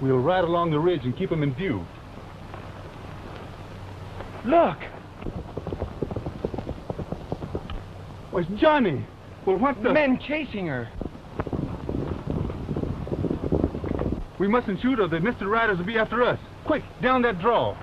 We'll ride along the ridge and keep them in view. Look! Oh, it's Johnny! Well, what the... Men chasing her. We mustn't shoot or the Mr. Riders will be after us. Quick, down that draw.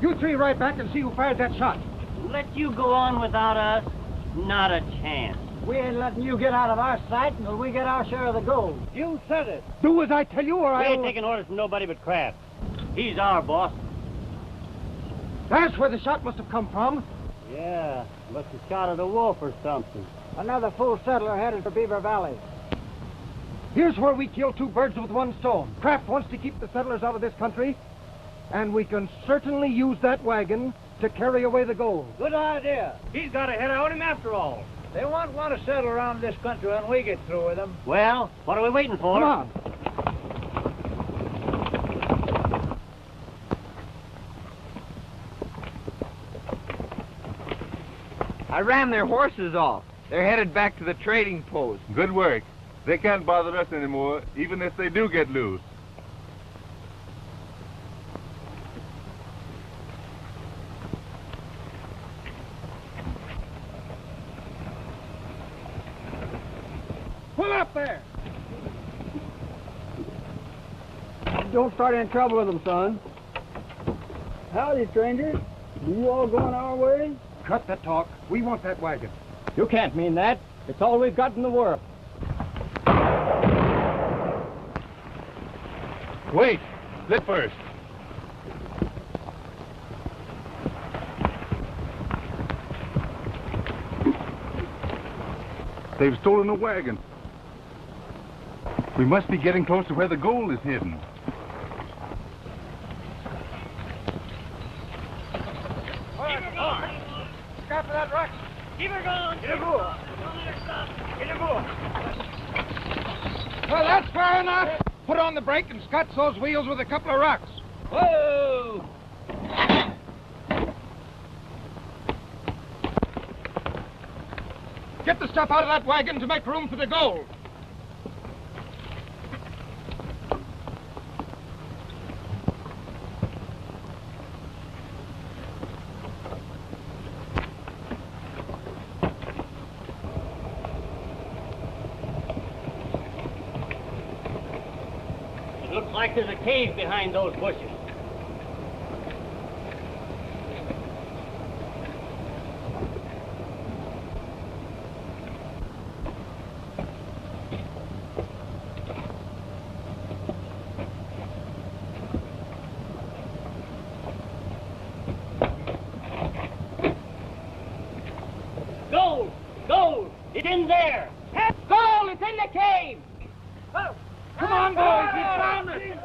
You three right back and see who fired that shot. Let you go on without us? Not a chance. We ain't letting you get out of our sight until we get our share of the gold. You said it. Do as I tell you or We I'll... ain't taking orders from nobody but Kraft. He's our boss. That's where the shot must have come from. Yeah, must have shot at a wolf or something. Another full settler headed for Beaver Valley. Here's where we kill two birds with one stone. Kraft wants to keep the settlers out of this country, and we can certainly use that wagon to carry away the gold. Good idea. He's got a head on him after all. They won't want to settle around this country when we get through with them. Well, what are we waiting for? Come on. I ran their horses off. They're headed back to the trading post. Good work. They can't bother us anymore, even if they do get loose. Pull up there! Don't start any trouble with them, son. Howdy, strangers. You all going our way? Cut the talk. We want that wagon. You can't mean that. It's all we've got in the world. Wait. Lit first. They've stolen the wagon. We must be getting close to where the gold is hidden. Stop that rock. Keep her going. Get a go. Don't let her stop. Get a go. Well, that's fair enough. Put on the brake and scotch those wheels with a couple of rocks. Whoa! Get the stuff out of that wagon to make room for the gold. It looks like there's a cave behind those bushes. Gold! Gold! It's in there! Gold! It's in the cave! Come on, boys. We found it.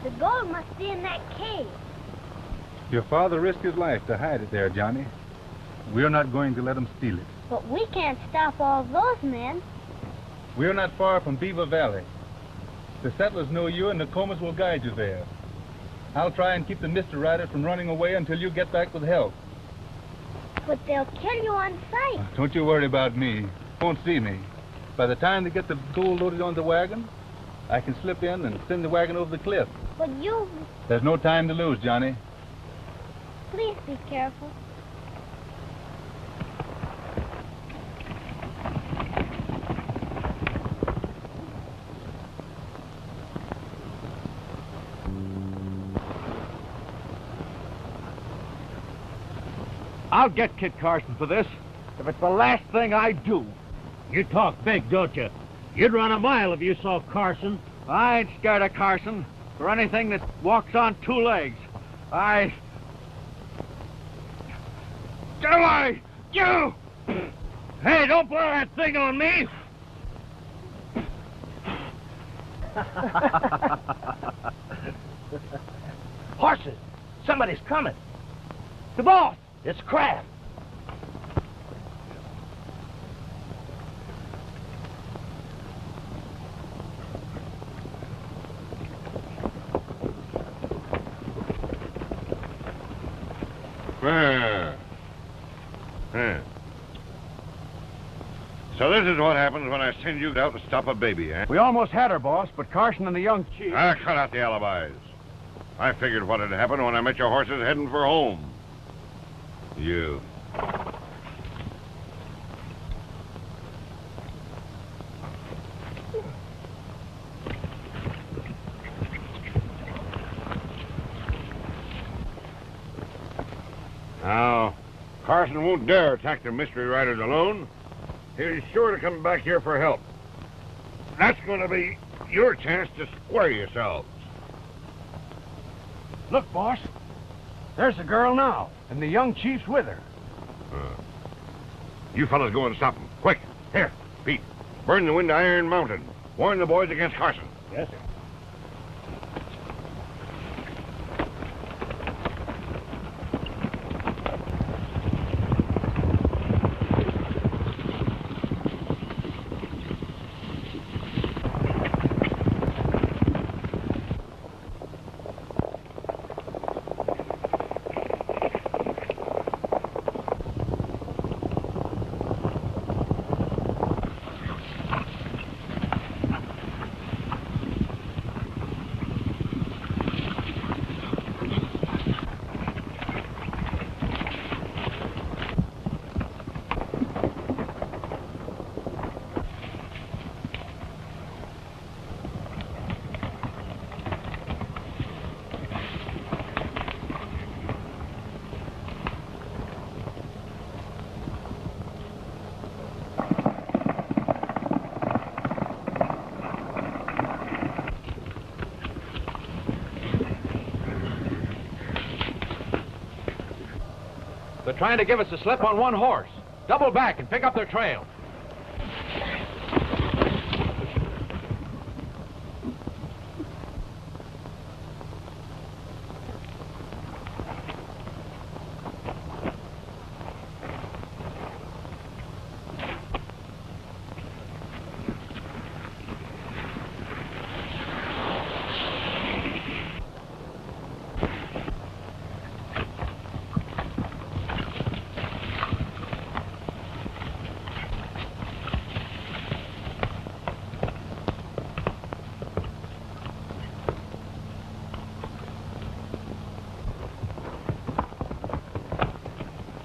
The gold must be in that cave. Your father risked his life to hide it there, Johnny. We're not going to let him steal it. But we can't stop all those men. We're not far from Beaver Valley. The settlers know you, and the Comas will guide you there. I'll try and keep the Mr. Rider from running away until you get back with help. But they'll kill you on sight. Don't you worry about me. Won't see me. By the time they get the gold loaded on the wagon, I can slip in and send the wagon over the cliff. But you... There's no time to lose, Johnny. Please be careful. I'll get Kit Carson for this, if it's the last thing I do. You talk big, don't you? You'd run a mile if you saw Carson. I ain't scared of Carson, or anything that walks on two legs. Get away! You! Hey, don't blow that thing on me! Horses! Somebody's coming. The boss! It's Kraft. So this is what happens when I send you out to stop a baby, eh? We almost had her, boss, but Carson and the young chief... Cut out the alibis. I figured what had happened when I met your horses heading for home. You. Now, Carson won't dare attack the mystery riders alone. He's sure to come back here for help. That's going to be your chance to square yourselves. Look, boss. There's the girl now, and the young chief's with her. You fellas go and stop them. Quick. Here, Pete. Burn the wind to Iron Mountain. Warn the boys against Carson. Yes, sir. They're trying to give us a slip on one horse. Double back and pick up their trail.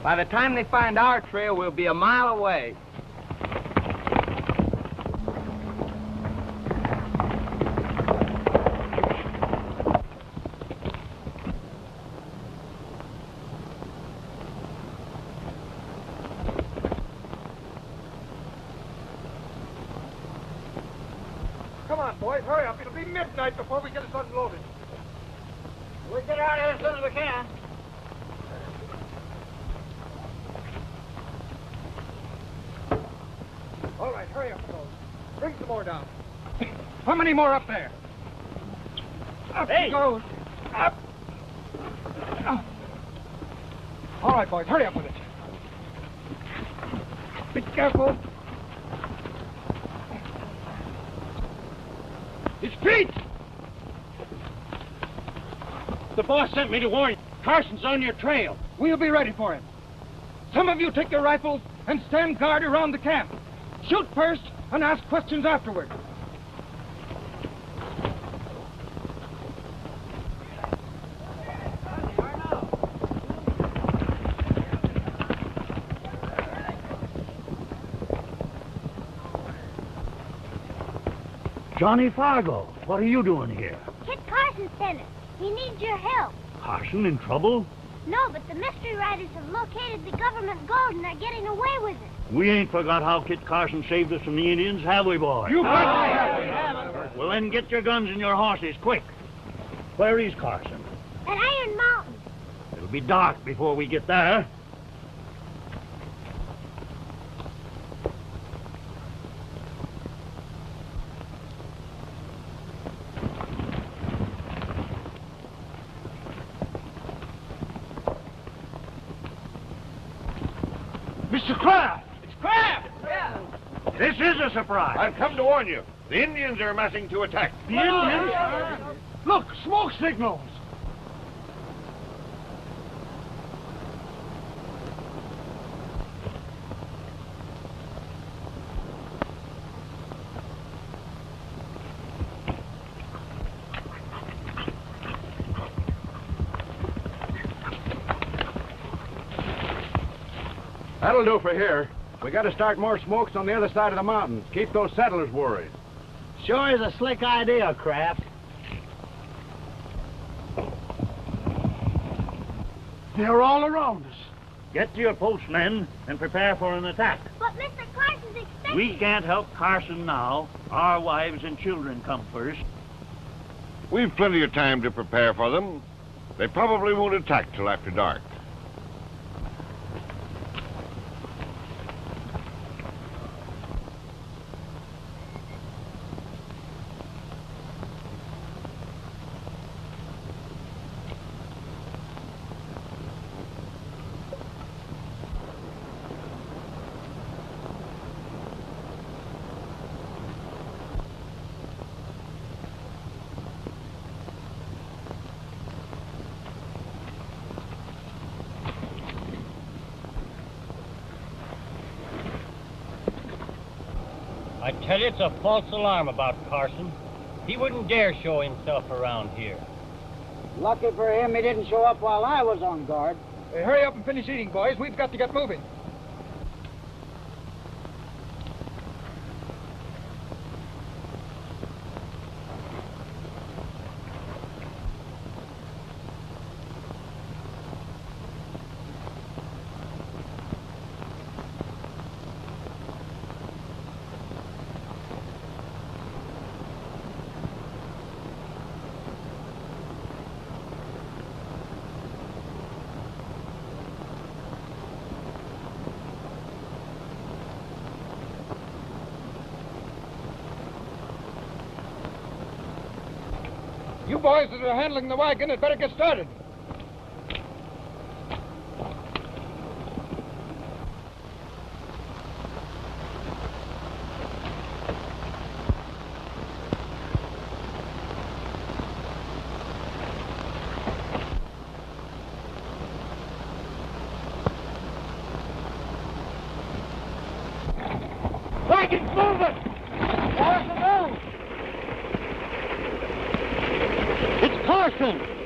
By the time they find our trail, we'll be a mile away. Come on, boys, hurry up. It'll be midnight before we get us unloaded. We'll get out of here as soon as we can. All right, hurry up, fellows. Bring some more down. How many more up there? Up he goes. Up. All right, boys, hurry up with it. Be careful. It's Pete! The boss sent me to warn you. Carson's on your trail. We'll be ready for him. Some of you take your rifles and stand guard around the camp. Shoot first and ask questions afterward. Johnny Fargo, what are you doing here? Kit Carson sent us. He needs your help. Carson in trouble? No, but the mystery riders have located the government gold and are getting away with it. We ain't forgot how Kit Carson saved us from the Indians, have we, boys? You bet we haven't. Well, then get your guns and your horses, quick. Where is Carson? At Iron Mountain. It'll be dark before we get there. Mr. Kraft! It's Kraft! Yeah. This is a surprise. I've come to warn you. The Indians are amassing to attack. The Indians? Look, smoke signals! That'll do for here. We got to start more smokes on the other side of the mountains. Keep those settlers worried. Sure is a slick idea, Kraft. They're all around us. Get to your posts, men, and prepare for an attack. But Mr. Carson's expecting... We can't help Carson now. Our wives and children come first. We've plenty of time to prepare for them. They probably won't attack till after dark. I tell you, it's a false alarm about Carson. He wouldn't dare show himself around here. Lucky for him, he didn't show up while I was on guard. Hey, hurry up and finish eating, boys. We've got to get moving. You boys that are handling the wagon had better get started. Wagon's moving! Carson, It's Carson!